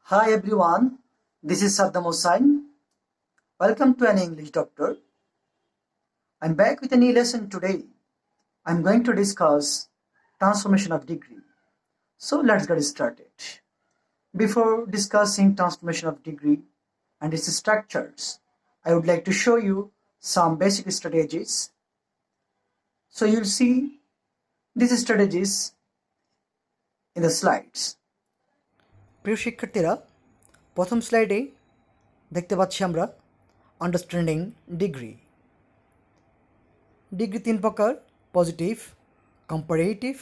Hi everyone, this is Saddam Hussain. Welcome to an English Doctor. I'm back with a new lesson today. I'm going to discuss transformation of degree. So let's get started. Before discussing transformation of degree and its structures, I would like to show you some basic strategies. So you'll see these strategies in the slides. প্রিয় শিক্ষার্থীরা, প্রথম স্লাইডে দেখতে পাচ্ছি আমরা understanding degree. Degree তিন প্রকার: positive, comparative,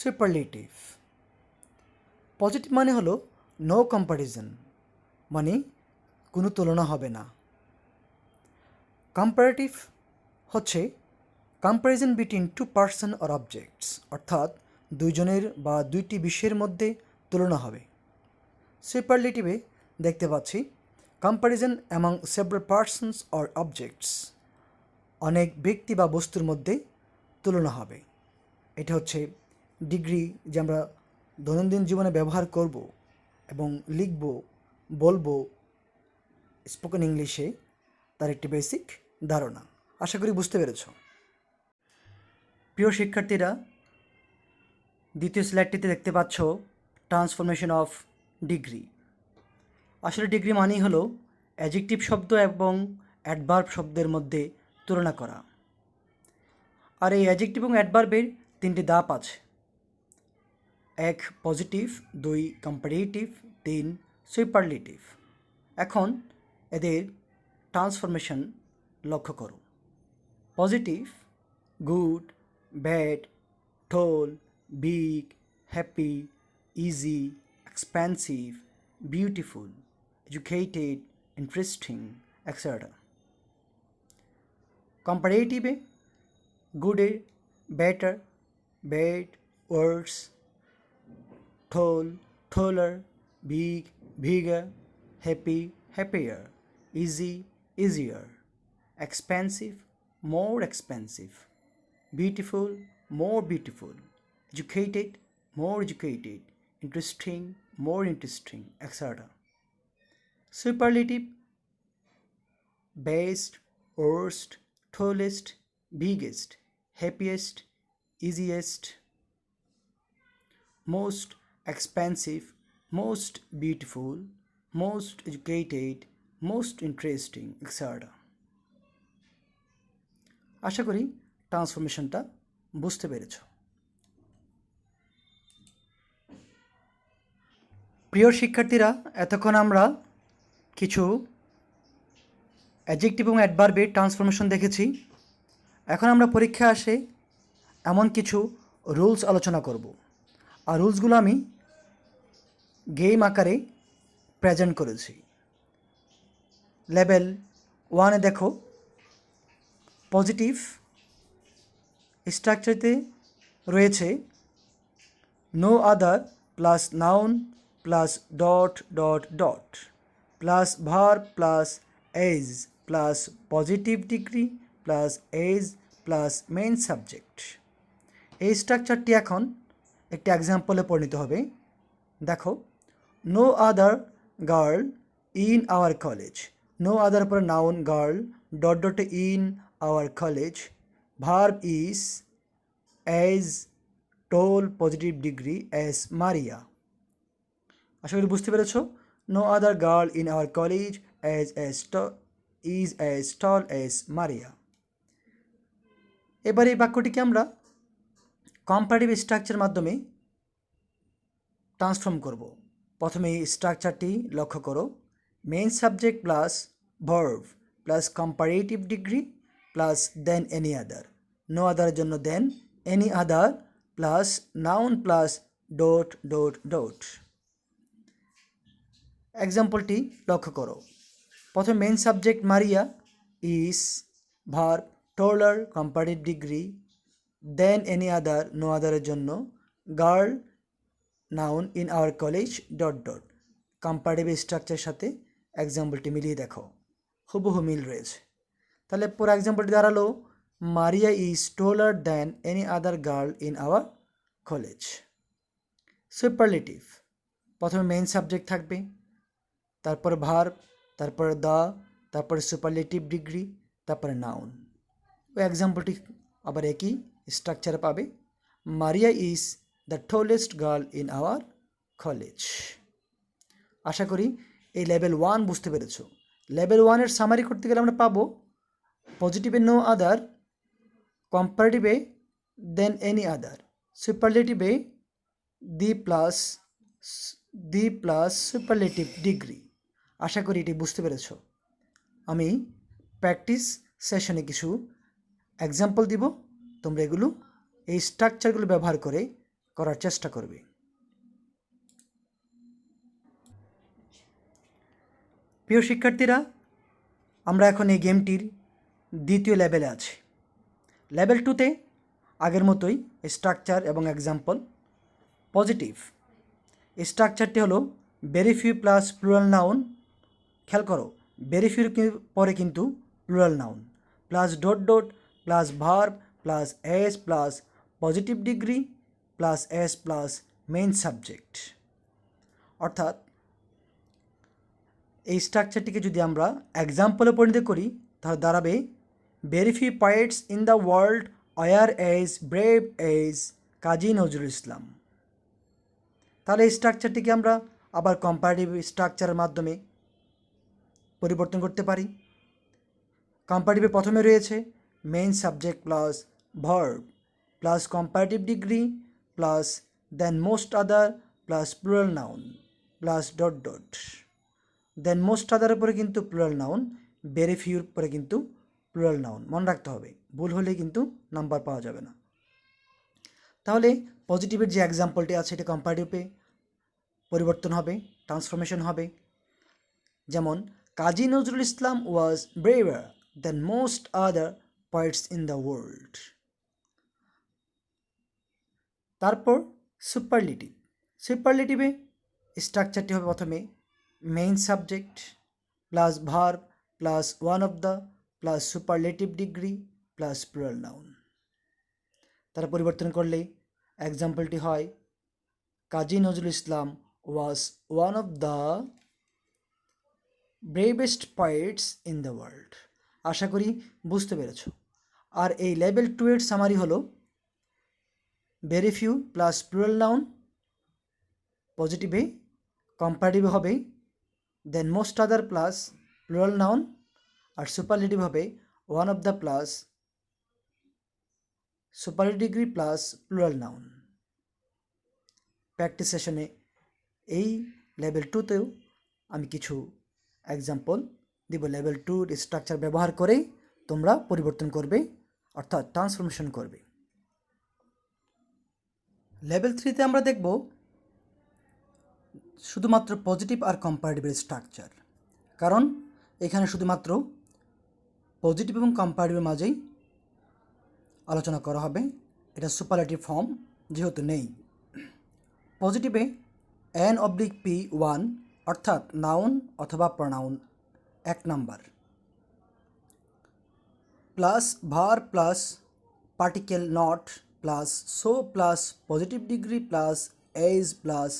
superlative. Positive মানে হলো নো কম্প্যারিজন, মানে কোনো তুলনা হবে না। কম্পারেটিভ হচ্ছে comparison between to person or objects, অর্থাৎ দুইজনের বা দুইটি বিষয়ের মধ্যে তুলনা হবে। সুপারলেটিভে দেখতে পাচ্ছি comparison among several persons or objects, অনেক ব্যক্তি বা বস্তুর মধ্যে তুলনা হবে। এটা হচ্ছে ডিগ্রি যে আমরা দৈনন্দিন জীবনে ব্যবহার করব এবং লিখব, বলবো স্পোকেন ইংলিশে, তার একটি বেসিক ধারণা। আশা করি বুঝতে পেরেছ। প্রিয় শিক্ষার্থীরা, দ্বিতীয় স্লাইডটিতে দেখতে পাচ্ছ ট্রান্সফরমেশন অফ ডিগ্রি। আসলে ডিগ্রি মানেই হলো অ্যাডজেক্টিভ শব্দ এবং অ্যাডভার্ব শব্দের মধ্যে তুলনা করা। আর এই অ্যাডজেক্টিভ এবং অ্যাডভার্বের তিনটি ধাপ আছে: এক পজিটিভ, দুই কম্পারেটিভ, তিন সুপারলেটিভ। এখন এদের ট্রান্সফরমেশন লক্ষ্য করো। Positive: good, bad, tall, big, happy, easy, expensive, beautiful, educated, interesting, etc. কম্পারেটিভে গুডের better, bad, worse, tall, taller, big, bigger, happy, happier, easy, easier, expensive, more expensive, beautiful, more beautiful, educated, more educated, interesting, more interesting, etc. Superlative: best, worst, tallest, biggest, happiest, easiest, most expensive, most beautiful, most educated, most interesting, etc. আশা করি ট্রান্সফরমেশনটা বুঝতে পেরেছ। প্রিয় শিক্ষার্থীরা, এতক্ষণ আমরা কিছু adjective এবং অ্যাডভার্বের transformation দেখেছি। এখন আমরা পরীক্ষা আসে এমন কিছু রুলস আলোচনা করব। আর রুলসগুলো আমি গেম আকারে প্রেজেন্ট করেছি। লেভেল 1-এ দেখো, পজিটিভ স্ট্রাকচারতে রয়েছে no other plus noun plus dot dot dot plus verb plus as plus positive degree plus as plus main subject. এই স্ট্রাকচারটি এখন একটি এক্সাম্পলে পরিণত হবে। দেখো, no other girl in our college. No other পরে নাউন গার্ল, ডট ডটে in our college, verb is, as, tall, positive degree as Maria. আশা করি বুঝতে পেরেছ। No other girl in our college is as tall S মারিয়া। এবার এই বাক্যটিকে আমরা comparative structure মাধ্যমে ট্রান্সফর্ম করব। প্রথমে এই স্ট্রাকচারটি লক্ষ্য করো। Main subject plus verb plus comparative degree plus than any other. No আদারের জন্য than, any other plus noun plus dot dot dot. এক্সাম্পলটি লক্ষ্য করো। প্রথমে main subject Maria, is, verb taller, comparative degree, than any other, no আদারের জন্য, girl, noun, in our college dot dot. Comparative স্ট্রাকচারের সাথে এক্সাম্পলটি মিলিয়ে দেখো, হুবহু মিল রয়েছে। তাহলে পুরো এক্সাম্পলটি দাঁড়ালো, মারিয়া is taller than any other girl in our college. Superlative: প্রথমে মেইন সাবজেক্ট থাকবে, তারপর ভার্ব, তারপর দ্য, তারপর সুপারলেটিভ ডিগ্রি, তারপরে নাউন। ওই এক্সাম্পলটি আবার একই স্ট্রাকচারে পাবে। Maria is the tallest girl in our college. আশা করি এই লেভেল 1 বুঝতে পেরেছো। লেভেল 1-এর সামারি করতে গেলে আমরা পাবো পজিটিভে নো আদার, কম্পারেটিভে দেন এনি আদার, সুপারলেটিভে দি প্লাস সুপারলেটিভ ডিগ্রি। আশা করি এটি বুঝতে পেরেছো। আমি প্র্যাকটিস সেশনে কিছু এক্সাম্পল দিব, তোমরা এগুলো এই স্ট্রাকচারগুলো ব্যবহার করে করার চেষ্টা করবে। প্রিয় শিক্ষার্থীরা, আমরা এখন এই গেমটির দ্বিতীয় লেভেলে আছি। লেভেল 2-তে আগের মতোই স্ট্রাকচার এবং এক্সাম্পল। পজিটিভ স্ট্রাকচারটি হলো very few plus plural noun. খেয়াল করো, ভেরি ফিউর পরে কিন্তু plural noun, plus dot dot, plus verb, plus S, plus positive degree, plus S, plus main subject. অর্থাৎ এই স্ট্রাকচারটিকে যদি আমরা এক্সাম্পলে পরিণত করি তাহলে দাঁড়াবে very few poets in the world were as brave as Kazi Nazrul Islam. তাহলে এই স্ট্রাকচারটিকে আমরা আবার কম্পারেটিভ স্ট্রাকচারের মাধ্যমে পরিবর্তন করতে পারি। কম্পারেটিভে প্রথমে রয়েছে main subject plus verb plus comparative degree plus than most other plus plural noun plus dot dot. Than most আদারের পরে কিন্তু প্লুরাল নাউন, ভেরি ফিউর পরে কিন্তু প্লুরাল নাউন। মনে রাখতে হবে, ভুল হলে কিন্তু নাম্বার পাওয়া যাবে না। তাহলে পজিটিভের যে এক্সাম্পলটি আছে এটা কম্পারেটিভে পরিবর্তন হবে, ট্রান্সফরমেশন হবে। যেমন Kazi Nazrul Islam was braver than most other poets in the world. তারপর সুপারলেটিভ। সুপারলেটিভে স্ট্রাকচারটি হবে প্রথমে main subject plus verb plus one of the plus superlative degree plus plural noun. তারা পরিবর্তন করলে এক্সাম্পলটি হয় Kazi Nazrul Islam was one of the bravest poets in the world. আশা করি বুঝতে পেরেছ। আর এই লেভেল 2-এর সামারি হলো very few plus plural noun, পজিটিভে, কম্পারেটিভে হবে than most other plus plural noun, আর সুপারলেটিভ হবে one of the plus superlative degree plus plural noun. Practice সেশনে এই লেভেল 2-তেও আমি কিছু এক্সাম্পল দিব। লেভেল 2-র স্ট্রাকচার ব্যবহার করে তোমরা পরিবর্তন করবে, অর্থাৎ ট্রান্সফরমেশন করবে। লেভেল 3-তে আমরা দেখব শুধুমাত্র পজিটিভ আর কম্পারেটিভের স্ট্রাকচার, কারণ এখানে শুধুমাত্র পজিটিভ এবং কম্পারেটিভের মাঝেই আলোচনা করা হবে। এটা সুপারলেটিভ ফর্ম যেহেতু নেই। পজিটিভে N/P1 অর্থাৎ নাউন অথবা pronoun 1 number, plus verb plus particle not plus so plus positive degree plus as plus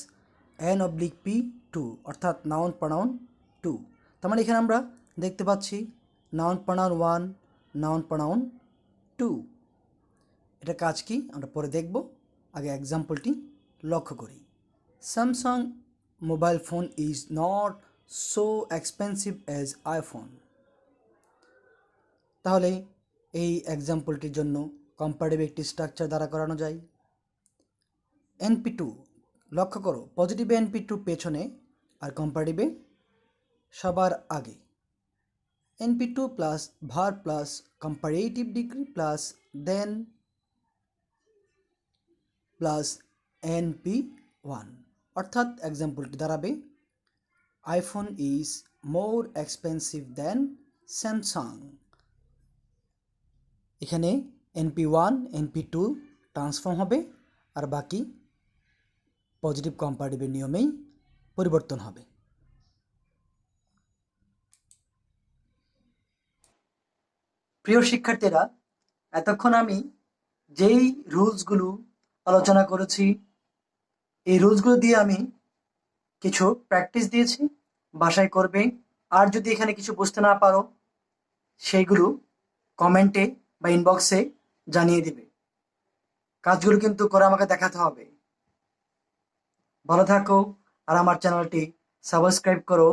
N/P2 অর্থাৎ নাউন প্রনাউন 2। তার মানে এখানে আমরা দেখতে পাচ্ছি নাউন প্রনাউন 1, নাউন প্রনাউন 2। এটা কাজ কি আমরা পরে দেখব, আগে এক্সাম্পলটি লক্ষ্য করি। Samsung mobile phone is not so expensive as iPhone. তাহলে এই এক্সাম্পলটির জন্য কম্পারেটিভ একটি স্ট্রাকচার দ্বারা করানো যায়। NP2 লক্ষ্য করো, পজিটিভে NP2 পেছনে আর কম্পারেটিভে সবার আগে। NP2 plus verb plus comparative degree plus than plus NP1 অর্থাৎ এক্সাম্পলটি দাঁড়াবে iPhone is more expensive than Samsung. এখানে NP1 NP2 ট্রান্সফর্ম হবে আর বাকি পজিটিভ কম্পারেটিভের নিয়মেই পরিবর্তন হবে। প্রিয় শিক্ষার্থীরা, এতক্ষণ আমি যেই রুলসগুলো আলোচনা করেছি এই রুলসগুলো দিয়ে আমি কিছু প্র্যাকটিস দিয়েছি বাসায় করবে। আর যদি এখানে কিছু বুঝতে না পারো সেইগুলো কমেন্টে বা ইনবক্সে জানিয়ে দিবে। কাজগুলো কিন্তু করে আমাকে দেখাতে হবে। ভালো থাকো আর আমার চ্যানেলটি সাবস্ক্রাইব করো।